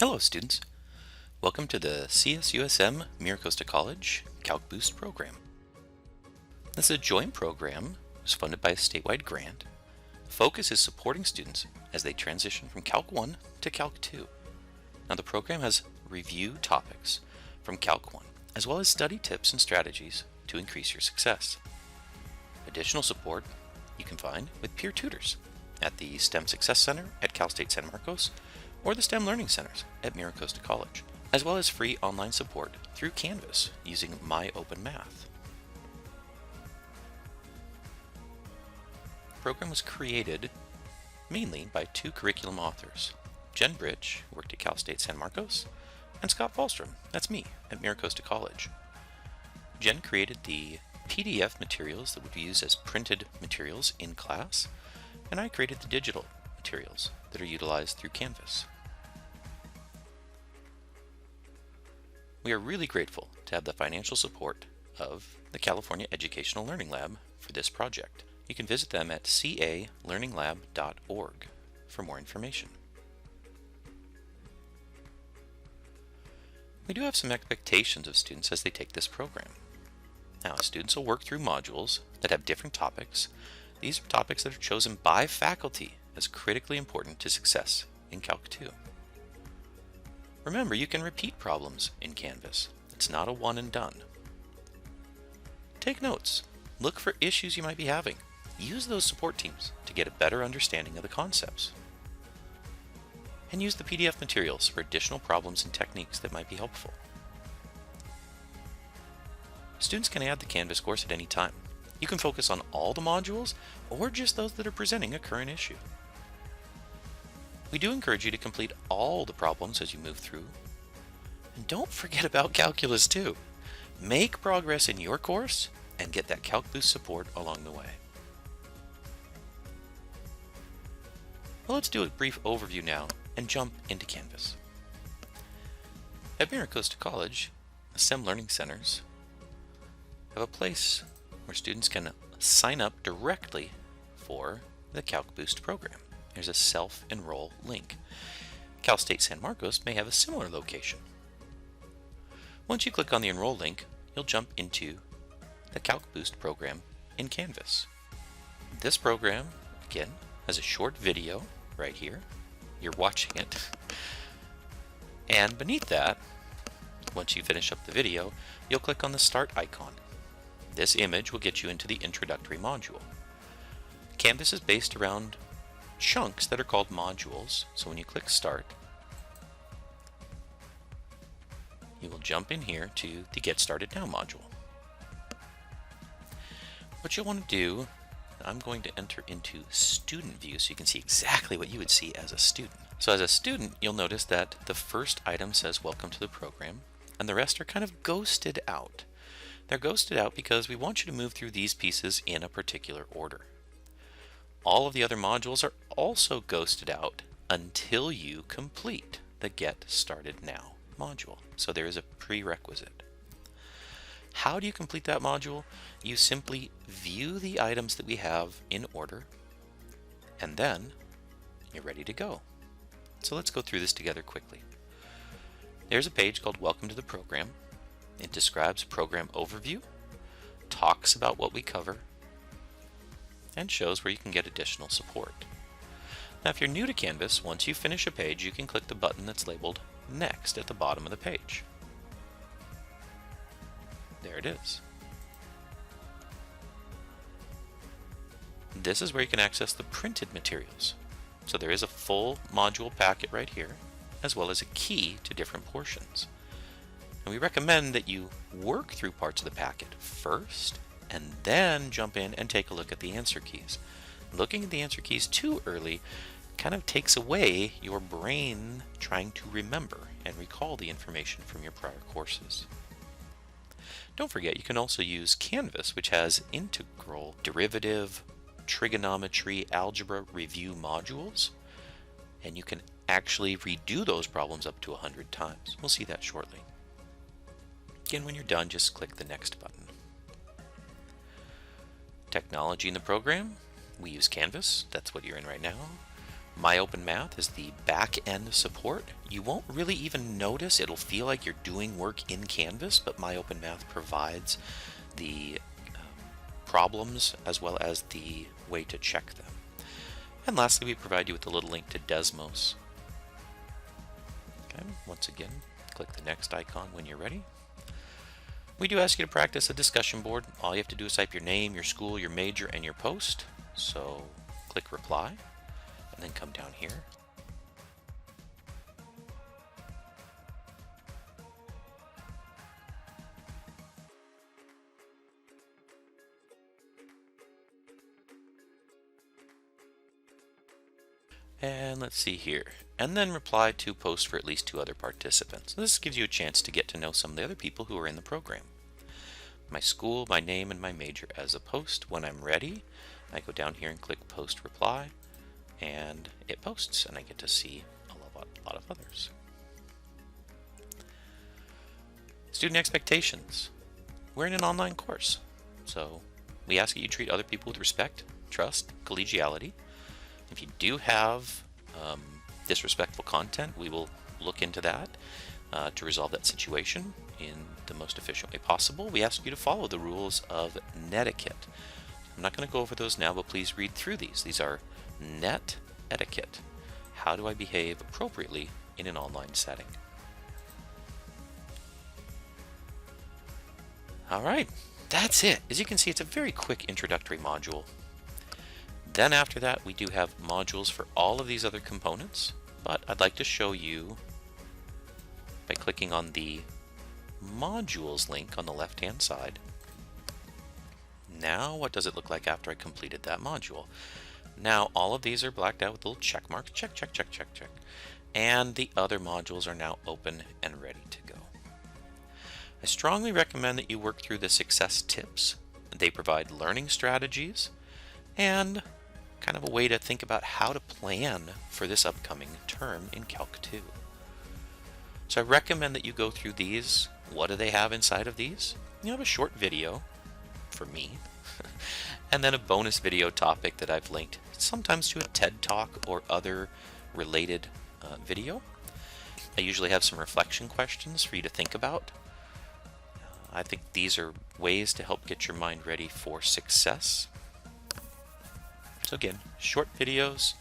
Hello students, welcome to the CSUSM MiraCosta College Calc-Boost program. This is a joint program. It was funded by a statewide grant. Focus is supporting students as they transition from Calc 1 to Calc 2. Now the program has review topics from Calc 1 as well as study tips and strategies to increase your success. Additional support you can find with peer tutors at the STEM Success Center at Cal State San Marcos or the STEM Learning Centers at MiraCosta College, as well as free online support through Canvas using My Open Math. The program was created mainly by two curriculum authors, Jen Britch, who worked at Cal State San Marcos, and Scott Falstrom, that's me, at MiraCosta College. Jen created the PDF materials that would be used as printed materials in class, and I created the digital materials that are utilized through Canvas. We are really grateful to have the financial support of the California Educational Learning Lab for this project. You can visit them at calearninglab.org for more information. We do have some expectations of students as they take this program. Now, students will work through modules that have different topics. These are topics that are chosen by faculty as critically important to success in Calc 2. Remember, you can repeat problems in Canvas. It's not a one and done. Take notes. Look for issues you might be having. Use those support teams to get a better understanding of the concepts. And use the PDF materials for additional problems and techniques that might be helpful. Students can add the Canvas course at any time. You can focus on all the modules or just those that are presenting a current issue. We do encourage you to complete all the problems as you move through. And don't forget about calculus too. Make progress in your course and get that Calc-Boost support along the way. Well, let's do a brief overview now and jump into Canvas. At MiraCosta College, the STEM Learning Centers have a place where students can sign up directly for the Calc-Boost program. There's a self-enroll link. Cal State San Marcos may have a similar location. Once you click on the enroll link, you'll jump into the Calc-Boost program in Canvas. This program, again, has a short video right here. You're watching it. And beneath that, once you finish up the video, you'll click on the Start icon. This image will get you into the introductory module. Canvas is based around chunks that are called modules, so when you click Start, you will jump in here to the Get Started Now module. What you'll want to do, I'm going to enter into student view so you can see exactly what you would see as a student. So as a student, you'll notice that the first item says Welcome to the program, and the rest are kind of ghosted out. They're ghosted out because we want you to move through these pieces in a particular order. All of the other modules are also ghosted out until you complete the Get Started Now module. So there is a prerequisite. How do you complete that module? You simply view the items that we have in order, and then you're ready to go. So let's go through this together quickly. There's a page called Welcome to the Program. It describes program overview, talks about what we cover, and shows where you can get additional support. Now, if you're new to Canvas, once you finish a page, you can click the button that's labeled Next at the bottom of the page. There it is. This is where you can access the printed materials. So there is a full module packet right here, as well as a key to different portions. And we recommend that you work through parts of the packet first, and then jump in and take a look at the answer keys. Looking at the answer keys too early kind of takes away your brain trying to remember and recall the information from your prior courses. Don't forget, you can also use Canvas, which has integral, derivative, trigonometry, algebra review modules, and you can actually redo those problems up to 100 times. We'll see that shortly. Again, when you're done, just click the Next button. Technology in the program, we use Canvas, that's what you're in right now. My Open Math is the back-end support. You won't really even notice. It'll feel like you're doing work in Canvas, but My Open Math provides the problems as well as the way to check them. And lastly, we provide you with a little link to Desmos. Okay, once again, click the next icon when you're ready. We do ask you to practice a discussion board. All you have to do is type your name, your school, your major, and your post. So click reply, and then come down here. And let's see here. And then reply to post for at least 2 other participants. This gives you a chance to get to know some of the other people who are in the program. My school, my name, and my major as a post. When I'm ready, I go down here and click post reply, and it posts, and I get to see a lot of others. Student expectations. We're in an online course, so we ask that you treat other people with respect, trust, collegiality. If you do have disrespectful content, we will look into that to resolve that situation in the most efficient way possible. We ask you to follow the rules of netiquette. I'm not going to go over those now, but please read through these. These are net etiquette. How do I behave appropriately in an online setting? All right, that's it. As you can see, it's a very quick introductory module. Then after that, we do have modules for all of these other components, but I'd like to show you by clicking on the modules link on the left-hand side. Now, what does it look like after I completed that module? Now, all of these are blacked out with little check marks. Check, check, check, check, check. And the other modules are now open and ready to go. I strongly recommend that you work through the success tips. They provide learning strategies and kind of a way to think about how to plan for this upcoming term in Calc 2. So I recommend that you go through these. What do they have inside of these? You have a short video for me, and then a bonus video topic that I've linked sometimes to a TED Talk or other related video. I usually have some reflection questions for you to think about. I think these are ways to help get your mind ready for success. So again, short videos,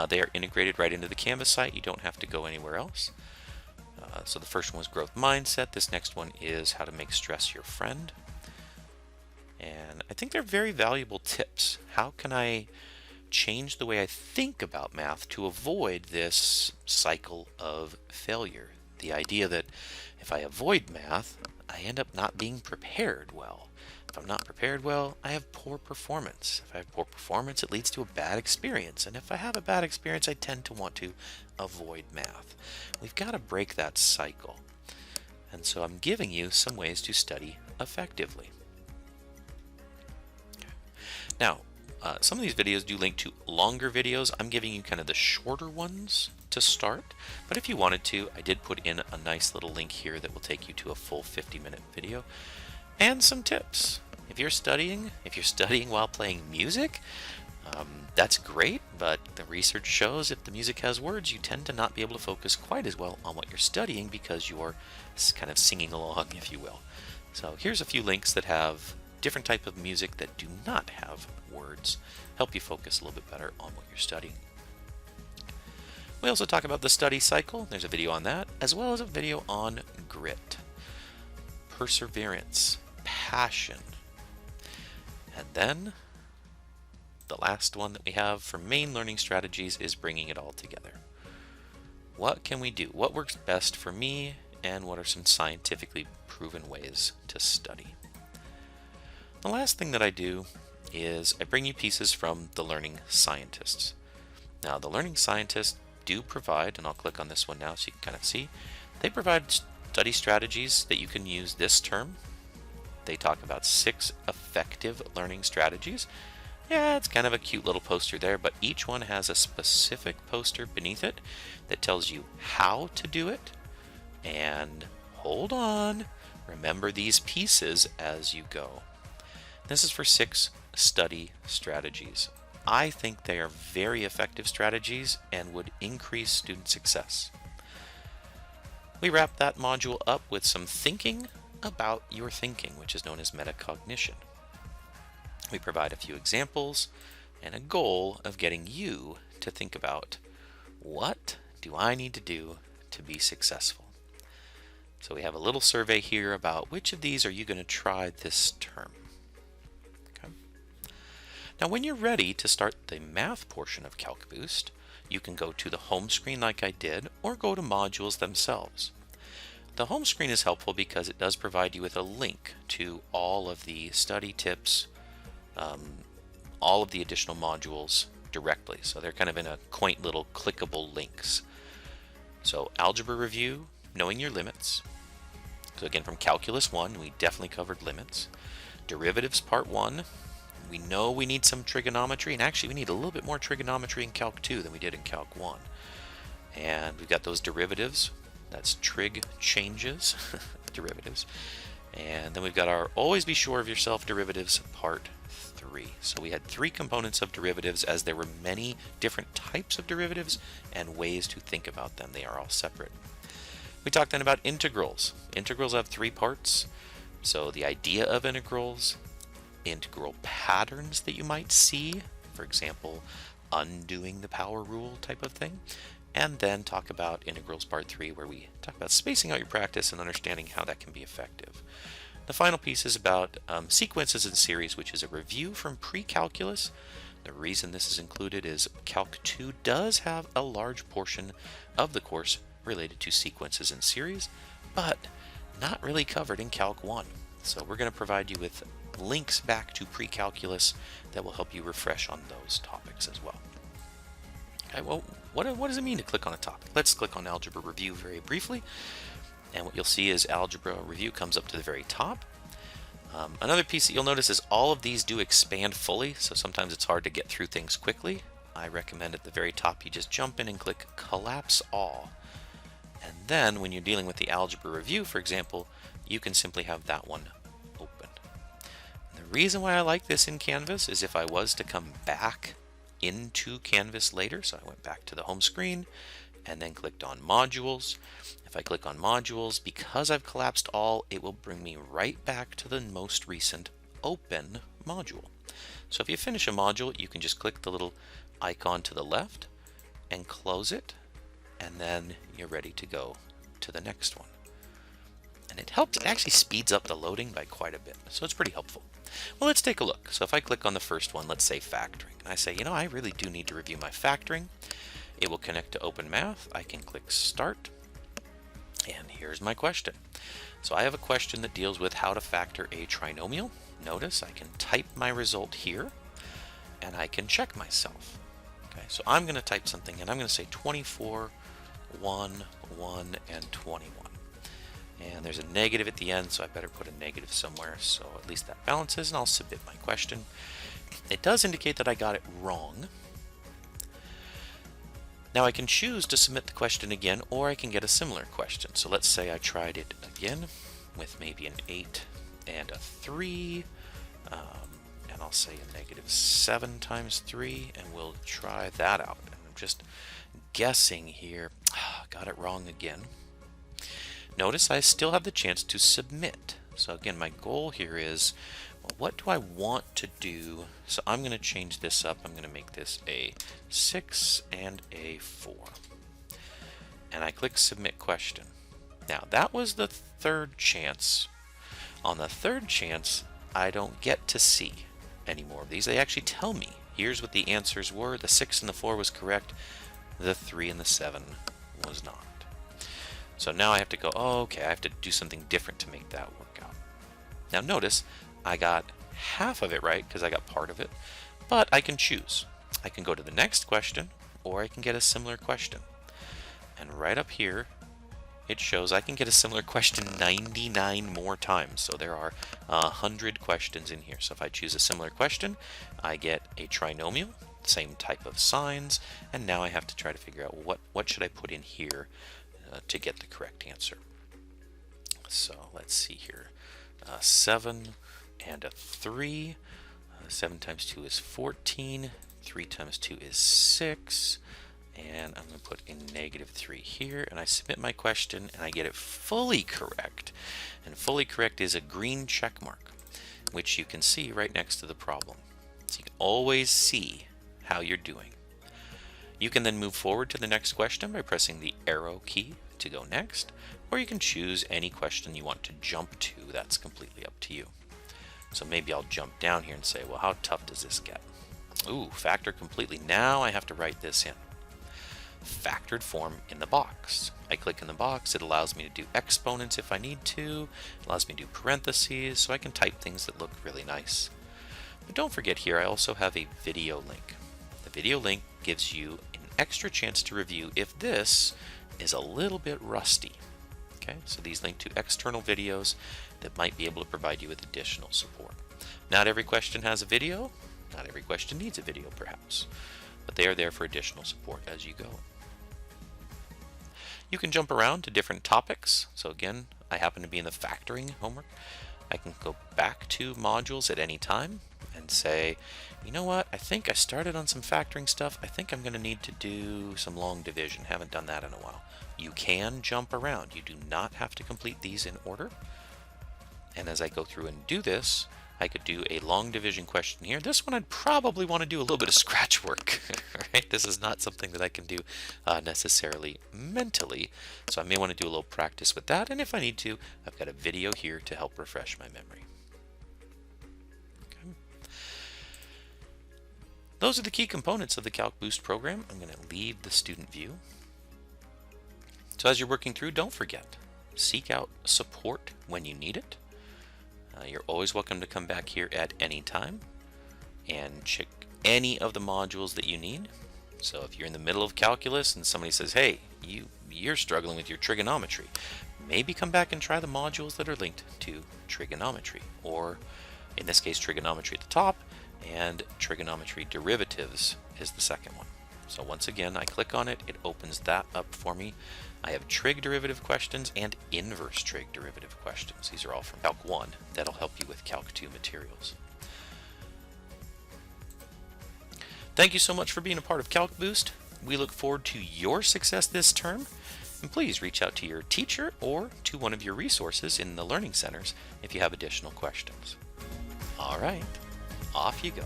they are integrated right into the Canvas site. You don't have to go anywhere else. So the first one was growth mindset. This next one is how to make stress your friend. And I think they're very valuable tips. How can I change the way I think about math to avoid this cycle of failure? The idea that if I avoid math, I end up not being prepared well. If I'm not prepared well, I have poor performance. If I have poor performance, it leads to a bad experience. And if I have a bad experience, I tend to want to avoid math. We've got to break that cycle. And so I'm giving you some ways to study effectively. Now, some of these videos do link to longer videos. I'm giving you kind of the shorter ones to start, but if you wanted to, I did put in a nice little link here that will take you to a full 50-minute video and some tips. If you're studying while playing music, that's great, but the research shows if the music has words, you tend to not be able to focus quite as well on what you're studying because you're kind of singing along, if you will. So here's a few links that have different type of music that do not have words, help you focus a little bit better on what you're studying. We also talk about the study cycle. There's a video on that, as well as a video on grit, perseverance, passion. And then the last one that we have for main learning strategies is bringing it all together. What can we do? What works best for me, and what are some scientifically proven ways to study? The last thing that I do is I bring you pieces from the learning scientists. Now, the learning scientists do provide, and I'll click on this one now so you can kind of see, they provide study strategies that you can use this term. They talk about 6 effective learning strategies. Yeah, it's kind of a cute little poster there, but each one has a specific poster beneath it that tells you how to do it. And hold on, remember these pieces as you go. This is for 6 study strategies. I think they are very effective strategies and would increase student success. We wrap that module up with some thinking about your thinking, which is known as metacognition. We provide a few examples and a goal of getting you to think about, what do I need to do to be successful? So we have a little survey here about which of these are you going to try this term. Okay. Now when you're ready to start the math portion of Calc-Boost, you can go to the home screen like I did, or go to modules themselves. The home screen is helpful because it does provide you with a link to all of the study tips, all of the additional modules directly. So they're kind of in a quaint little clickable links. So algebra review, knowing your limits. So again, from Calculus 1, we definitely covered limits. Derivatives part 1, we know we need some trigonometry, and actually we need a little bit more trigonometry in Calc 2 than we did in Calc 1. And we've got those derivatives, that's trig changes, derivatives. And then we've got our always be sure of yourself derivatives part 3. So we had 3 components of derivatives, as there were many different types of derivatives and ways to think about them. They are all separate. We talked then about integrals. Integrals have 3 parts. So the idea of integrals, integral patterns that you might see, for example, undoing the power rule type of thing, and then talk about integrals part 3, where we talk about spacing out your practice and understanding how that can be effective. The final piece is about sequences and series, which is a review from pre-calculus. The reason this is included is Calc 2 does have a large portion of the course related to sequences and series, but not really covered in Calc 1. So we're going to provide you with links back to pre-calculus that will help you refresh on those topics as well. Okay, well, what does it mean to click on a topic? Let's click on Algebra Review very briefly, and what you'll see is Algebra Review comes up to the very top. Another piece that you'll notice is all of these do expand fully, so sometimes it's hard to get through things quickly. I recommend at the very top you just jump in and click Collapse All. And then when you're dealing with the Algebra Review, for example, you can simply have that one open. And the reason why I like this in Canvas is if I was to come back into Canvas later, so I went back to the home screen and then clicked on modules. If I click on modules, because I've collapsed all, it will bring me right back to the most recent open module. So if you finish a module, you can just click the little icon to the left and close it, and then you're ready to go to the next one. And it helps, it actually speeds up the loading by quite a bit, so it's pretty helpful. Well, let's take a look. So if I click on the first one, let's say factoring, and I say, I really do need to review my factoring. It will connect to Open Math. I can click Start, and here's my question. So I have a question that deals with how to factor a trinomial. Notice I can type my result here, and I can check myself. Okay, so I'm going to type something, and I'm going to say 24, 1, 1, and 21. And there's a negative at the end, so I better put a negative somewhere, so at least that balances, and I'll submit my question. It does indicate that I got it wrong. Now I can choose to submit the question again, or I can get a similar question. So let's say I tried it again with maybe an 8 and a 3, and I'll say a negative 7 times 3, and we'll try that out. And I'm just guessing here. Got it wrong again. Notice I still have the chance to submit. So again, my goal here is, well, what do I want to do? So I'm going to change this up. I'm going to make this a 6 and a 4. And I click Submit Question. Now, that was the third chance. On the third chance, I don't get to see any more of these. They actually tell me, here's what the answers were. The 6 and the 4 was correct. The 3 and the 7 was not. So now I have to go, oh, okay, I have to do something different to make that work out. Now notice, I got half of it right because I got part of it, but I can choose. I can go to the next question, or I can get a similar question. And right up here, it shows I can get a similar question 99 more times. So there are 100 questions in here. So if I choose a similar question, I get a trinomial, same type of signs, and now I have to try to figure out what should I put in here to get the correct answer. So let's see here. 7 and a 3. 7 times 2 is 14. 3 times 2 is 6. And I'm going to put in -3 here, and I submit my question, and I get it fully correct. And fully correct is a green check mark, which you can see right next to the problem. So you can always see how you're doing. You can then move forward to the next question by pressing the arrow key to go next, or you can choose any question you want to jump to. That's completely up to you. So maybe I'll jump down here and say, well, how tough does this get? Ooh, factor completely. Now I have to write this in factored form in the box. I click in the box, it allows me to do exponents if I need to, it allows me to do parentheses, so I can type things that look really nice. But don't forget here, I also have a video link. The video link gives you an extra chance to review if this is a little bit rusty. Okay, so these link to external videos that might be able to provide you with additional support. Not every question has a video, not every question needs a video perhaps, but they are there for additional support as you go. You can jump around to different topics. So again, I happen to be in the factoring homework. I can go back to modules at any time and say, you know what, I think I started on some factoring stuff. I think I'm going to need to do some long division. Haven't done that in a while. You can jump around. You do not have to complete these in order. And as I go through and do this, I could do a long division question here. This one I'd probably want to do a little bit of scratch work. Right? This is not something that I can do necessarily mentally, so I may want to do a little practice with that, and if I need to, I've got a video here to help refresh my memory. Okay. Those are the key components of the Calc-Boost program. I'm going to leave the student view. So as you're working through, don't forget, seek out support when you need it. You're always welcome to come back here at any time and check any of the modules that you need. So if you're in the middle of calculus and somebody says, hey, you're struggling with your trigonometry, maybe come back and try the modules that are linked to trigonometry, or in this case trigonometry at the top, and trigonometry derivatives is the second one. So once again, I click on it, it opens that up for me. I have trig derivative questions and inverse trig derivative questions. These are all from Calc 1. That'll help you with Calc 2 materials. Thank you so much for being a part of Calc-Boost. We look forward to your success this term. And please reach out to your teacher or to one of your resources in the learning centers if you have additional questions. All right, off you go.